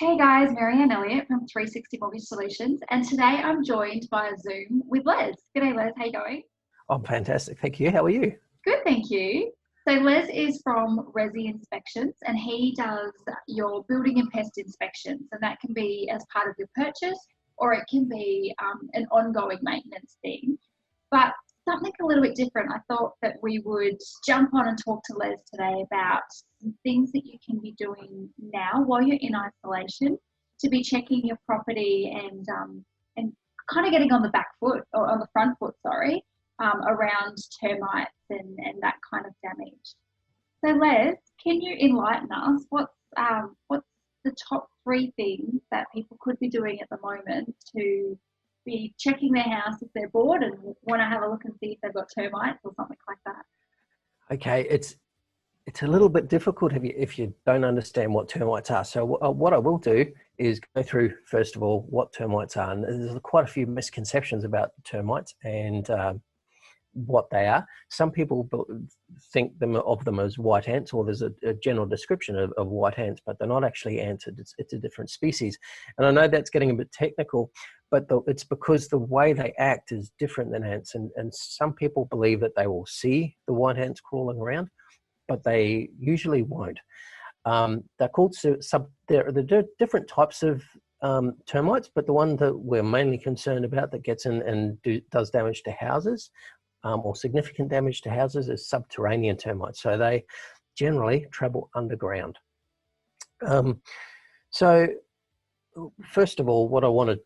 Hey guys, Marianne Elliott from 360 Mortgage Solutions, and today I'm joined via Zoom with Les. G'day Les, how you going? I'm fantastic, thank you. How are you? Good, thank you. So Les is from Resi Inspections and he does your building and pest inspections, and that can be as part of your purchase or it can be an ongoing maintenance thing. But something a little bit different, I thought that we would jump on and talk to Les today about some things that you can be doing now while you're in isolation to be checking your property and kind of getting on the back foot or on the front foot, sorry, around termites and that kind of damage. So Les, can you enlighten us? What's the top three things that people could be doing at the moment to be checking their house if they're bored and want to have a look and see if they've got termites or something like that? Okay, it's a little bit difficult if you don't understand what termites are. So what I will do is go through, first of all, what termites are. And there's quite a few misconceptions about termites and what they are. Some people think of them as white ants, or there's a general description of white ants, but they're not actually ants. It's a different species. And I know that's getting a bit technical, but it's because the way they act is different than ants. And some people believe that they will see the white ants crawling around, but they usually won't. They're called there are different types of termites, but the one that we're mainly concerned about that gets in and does damage to houses, or significant damage to houses, is subterranean termites. So they generally travel underground. So first of all, what I want to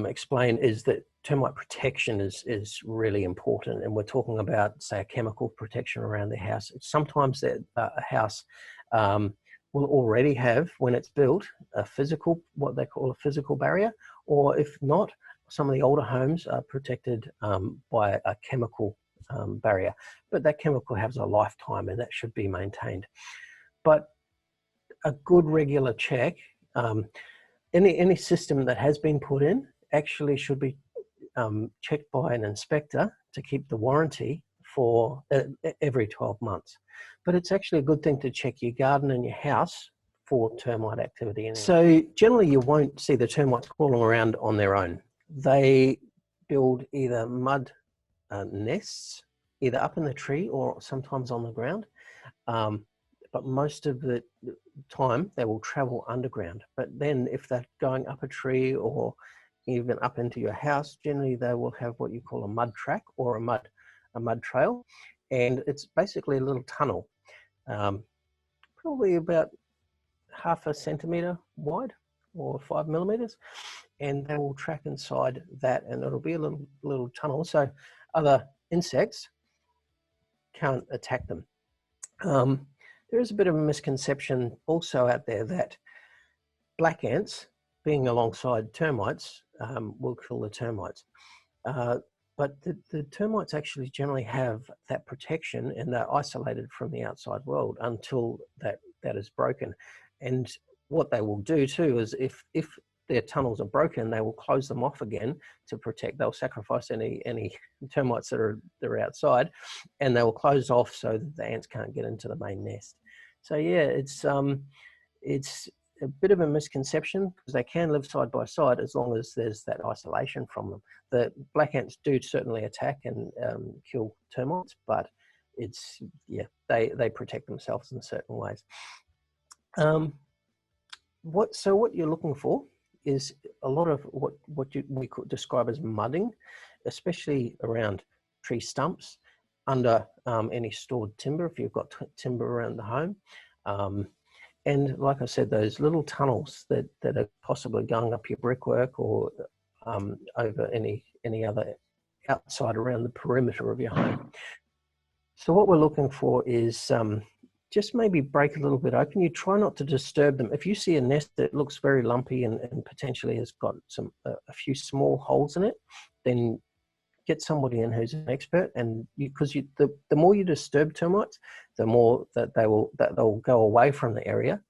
explain is that termite protection is really important, and we're talking about, say, a chemical protection around the house. Sometimes a house will already have, when it's built, what they call a physical barrier, or if not, some of the older homes are protected by a chemical barrier, but that chemical has a lifetime and that should be maintained. But a good regular check, any system that has been put in actually should be checked by an inspector to keep the warranty for every 12 months. But it's actually a good thing to check your garden and your house for termite activity. So generally you won't see the termites crawling around on their own. They build either mud nests, either up in the tree or sometimes on the ground. But most of the time they will travel underground. But then if they're going up a tree or even up into your house, generally they will have what you call a mud track or a mud trail. And it's basically a little tunnel, probably about half a centimetre wide or 5 millimeters, and they will track inside that, and it'll be a little tunnel so other insects can't attack them. There is a bit of a misconception also out there that black ants, being alongside termites, will kill the termites. But the termites actually generally have that protection, and they're isolated from the outside world until that is broken. And what they will do too is if their tunnels are broken, they will close them off again to protect. They'll sacrifice any termites that are outside, and they will close off so that the ants can't get into the main nest. So yeah, it's a bit of a misconception because they can live side by side as long as there's that isolation from them. The black ants do certainly attack and kill termites, but they protect themselves in certain ways. What you're looking for is a lot of what we could describe as mudding, especially around tree stumps, under any stored timber if you've got timber around the home. And like I said, those little tunnels that are possibly going up your brickwork or over any other outside around the perimeter of your home. So what we're looking for is just maybe break a little bit open. You try not to disturb them. If you see a nest that looks very lumpy and potentially has got a few small holes in it, then get somebody in who's an expert. And because the more you disturb termites, the more that they'll go away from the area,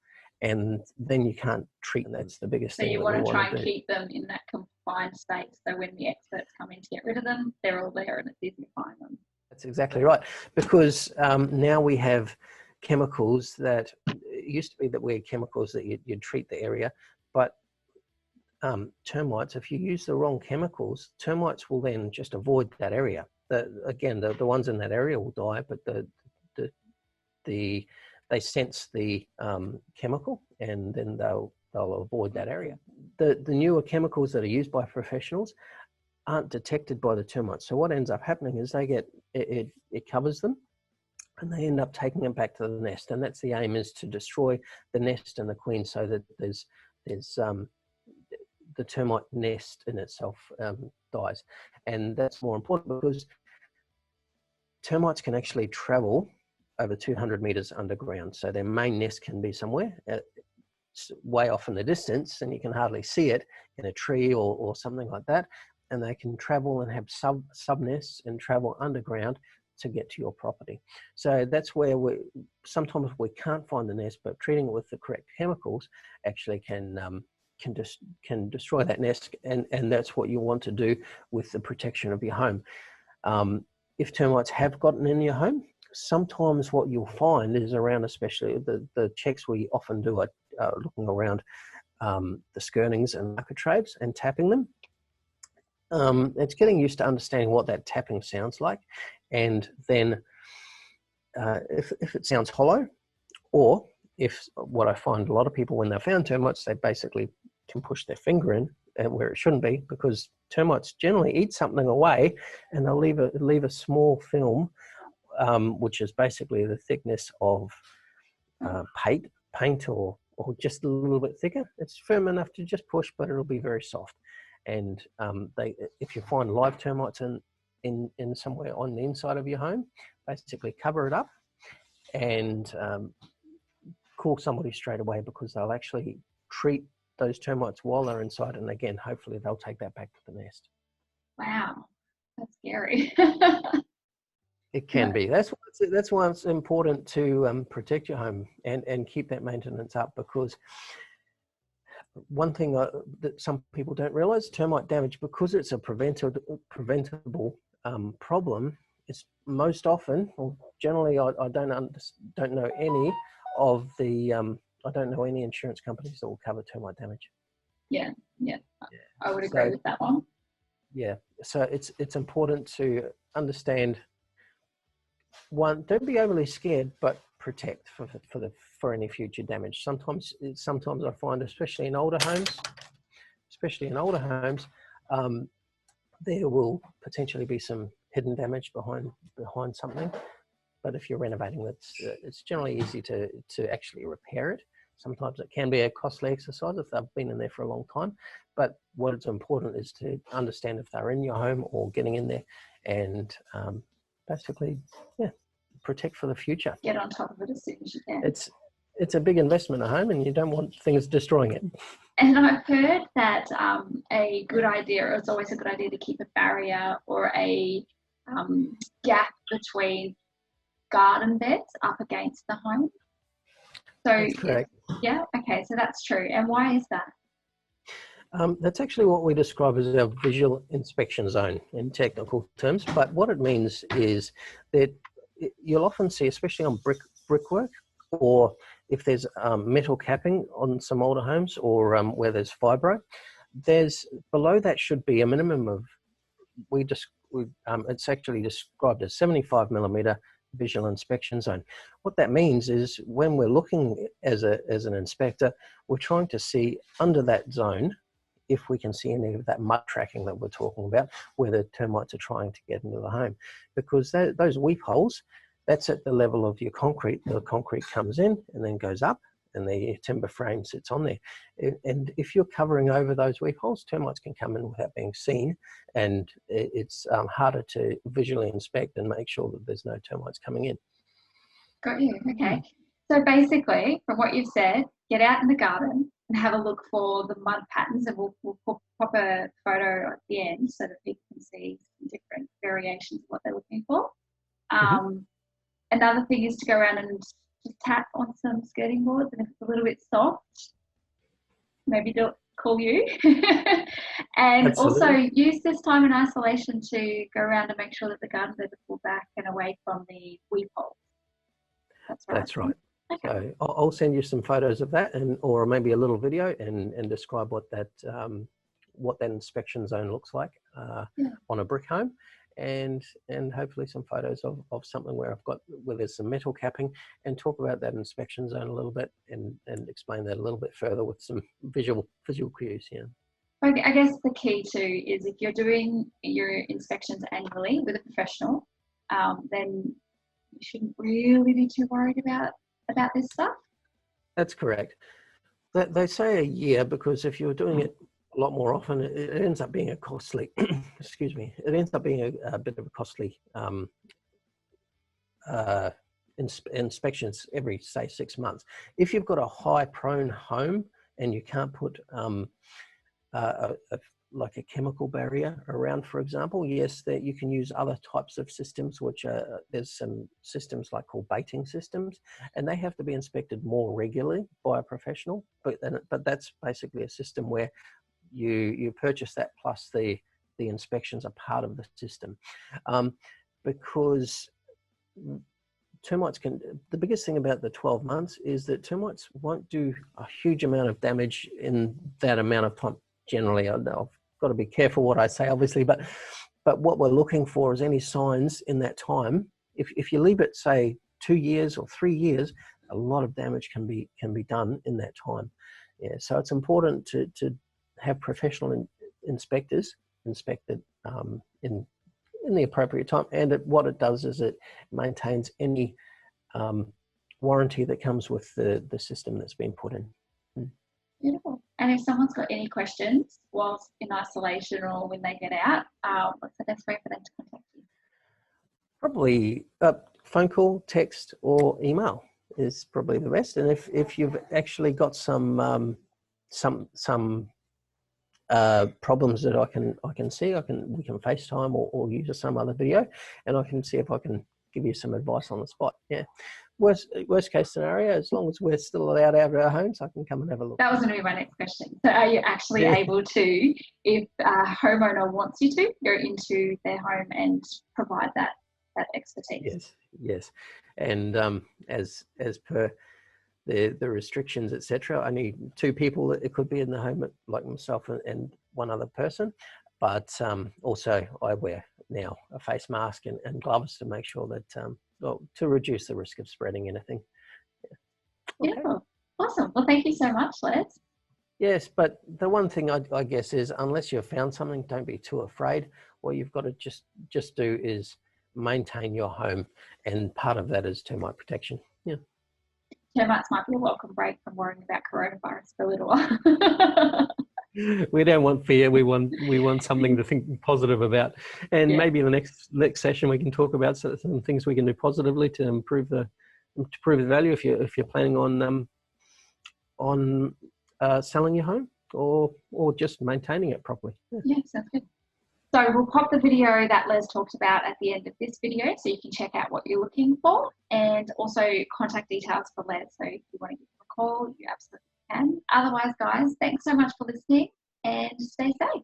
and then you can't treat them. That's the biggest thing. So you want to try and keep them in that confined state, so when the experts come in to get rid of them, they're all there and it's easy to find them. That's exactly right, because now we have chemicals that it used to be that we had chemicals that you'd treat the area, But termites, if you use the wrong chemicals, termites will then just avoid that area. Again, the ones in that area will die, but they sense the chemical, and then they'll avoid that area. The newer chemicals that are used by professionals aren't detected by the termites. So what ends up happening is they get it covers them, and they end up taking it back to the nest. And that's the aim, is to destroy the nest and the queen, so that there's the termite nest in itself dies. And that's more important because termites can actually travel over 200 meters underground. So their main nest can be somewhere way off in the distance, and you can hardly see it in a tree or something like that. And they can travel and have sub nests and travel underground to get to your property. So that's where sometimes we can't find the nest, but treating it with the correct chemicals actually can destroy that nest, and that's what you want to do with the protection of your home. If termites have gotten in your home, sometimes what you'll find is around, especially the checks we often do are looking around the skirtings and architraves and tapping them. It's getting used to understanding what that tapping sounds like, and then if it sounds hollow, or if what I find a lot of people when they've found termites, they basically can push their finger in where it shouldn't be, because termites generally eat something away and they'll leave a small film, which is basically the thickness of paint or just a little bit thicker. It's firm enough to just push, but it'll be very soft. And if you find live termites in somewhere on the inside of your home, basically cover it up and call somebody straight away, because they'll actually treat those termites while they're inside, and again, hopefully they'll take that back to the nest. Wow, that's scary. It can be. That's why it's important to protect your home and keep that maintenance up, because one thing that some people don't realize, termite damage, because it's a preventable problem, it's most often, or generally, I don't know any of the I don't know any insurance companies that will cover termite damage. Yeah. I would agree with that one. Yeah, so it's important to understand. One, don't be overly scared, but protect for any future damage. Sometimes I find, especially in older homes, there will potentially be some hidden damage behind something. But if you're renovating, it's generally easy to actually repair it. Sometimes it can be a costly exercise if they've been in there for a long time. But what is important is to understand if they're in your home or getting in there, and basically, protect for the future. Get on top of it as soon as you can. It's a big investment at home, and you don't want things destroying it. And I've heard that a good idea, it's always a good idea to keep a barrier or a gap between garden beds up against the home. So that's correct. Yeah, okay, so that's true. And why is that? That's actually what we describe as our visual inspection zone in technical terms. But what it means is that you'll often see, especially on brickwork, or if there's metal capping on some older homes, or where there's fibro, below that should be a minimum of, it's actually described as 75 millimeter visual inspection zone. What that means is, when we're looking as an inspector, we're trying to see under that zone if we can see any of that mud tracking that we're talking about, where the termites are trying to get into the home. Because those weep holes, that's at the level of your concrete. The concrete comes in and then goes up, and the timber frame sits on there. And if you're covering over those weep holes, termites can come in without being seen, and it's harder to visually inspect and make sure that there's no termites coming in. Got you, okay. So basically, from what you've said, get out in the garden and have a look for the mud patterns, and we'll pop a photo at the end so that people can see different variations of what they're looking for. Another thing is to go around and just tap on some skirting boards, and if it's a little bit soft, maybe call you. And Absolutely. Also use this time in isolation to go around and make sure that the garden beds are pulled back and away from the weep holes. That's right. That's right. Okay. So I'll send you some photos of that, or maybe a little video, and describe what that inspection zone looks like Yeah. on a brick home, and hopefully some photos of something where there's some metal capping, and talk about that inspection zone a little bit, and explain that a little bit further with some visual cues. Yeah. Okay, I guess the key too is if you're doing your inspections annually with a professional, then you shouldn't really be too worried about this stuff. That's correct. They say a year because if you're doing it a lot more often, it ends up being a costly. Excuse me. It ends up being a bit of a costly inspections every, say, 6 months. If you've got a high-prone home and you can't put like a chemical barrier around, for example, yes, that you can use other types of systems, which there's some systems like called baiting systems, and they have to be inspected more regularly by a professional. But that's basically a system where you purchase that plus the inspections are part of the system, because termites the biggest thing about the 12 months is that termites won't do a huge amount of damage in that amount of time. Generally, I've got to be careful what I say, obviously, but what we're looking for is any signs in that time. If you leave it, say, 2 years or 3 years, a lot of damage can be done in that time. Yeah, so it's important to have professional inspectors inspect it in the appropriate time, and what it does is it maintains any warranty that comes with the system that's been put in. Beautiful. And if someone's got any questions whilst in isolation or when they get out, what's the best way for them to contact you? Probably phone call, text, or email is probably the best. And if you've actually got some problems that I can see, we can FaceTime or use some other video, and I can see if I can give you some advice on the spot. Yeah. Worst case scenario, as long as we're still allowed out of our homes, I can come and have a look. That was going to be my next question. So are you actually able to, if a homeowner wants you to, go into their home and provide that expertise? Yes. And as per the restrictions, etc., I need 2 people. It could be in the home, like myself and one other person. But also I wear now a face mask and gloves to make sure that, to reduce the risk of spreading anything. Yeah. Okay. Beautiful. Awesome. Well, thank you so much, Les. Yes, but the one thing I guess is, unless you've found something, don't be too afraid. What you've got to just do is maintain your home, and part of that is termite protection. Yeah. Termites might be a welcome break from worrying about coronavirus for a little while. We don't want fear. We want something to think positive about, and maybe in the next session we can talk about some things we can do positively to improve the value if you're planning on selling your home or just maintaining it properly. Yeah, sounds good. So we'll pop the video that Les talked about at the end of this video, so you can check out what you're looking for, and also contact details for Les. So if you want to give him a call, you absolutely can. Otherwise, guys, thanks so much for listening, and stay safe.